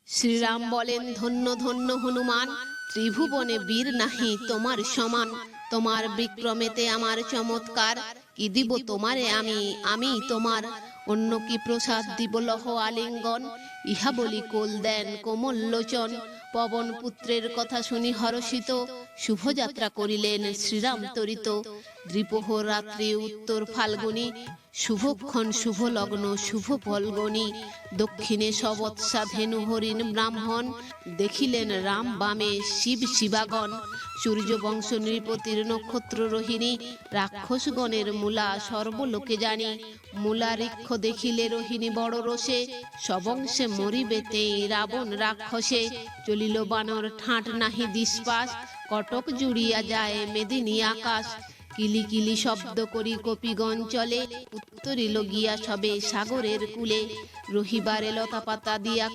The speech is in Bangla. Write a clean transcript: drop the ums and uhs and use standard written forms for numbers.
শ্রীরাম বলেন, ধন্য ধন্য হনুমান, ত্রিভুবনে বীর নাহি তোমার সমান। তোমার বিক্রমেতে আমার চমৎকার, কি দিব তোমারে আমি তোমার। অন্য কি প্রসাদ দিব লহ আলিঙ্গন, ইহা বলি কোল দেন কোমল লোচন। পবন পুত্রের কথা শুনি হরষিত, শুভযাত্রা করিলেন শ্রীরাম তরিত। দ্বিপ্রহর রাত্রি উত্তর ফাল্গুনি, শুভক্ষণ শুভ লগ্ন শুভ ফলগণি। দক্ষিণে সবৎসা ধেনু হরিণ ব্রাহ্মণ, দেখিলেন রাম বামে শিব শিবাগণ। সূর্যবংশ নৃপতির নক্ষত্র রোহিণী, রাক্ষসগণের মূলা সর্বলোকে জানি। মূলা ঋক্ষ দেখিলে রোহিণী বড় রোষে, সবংশে মরিবেতে রাবণ রাক্ষসে। চলিল বানর ঠাঁট নাহি দিশপাশ, কটক জুড়িয়া যায় মেদিনী আকাশ। কিলি কিলি শব্দ করি কপিগণ চলে, উত্তরিল গিয়া সবে সাগরের কূলে। রহিবারে লতা পাতা দিয়া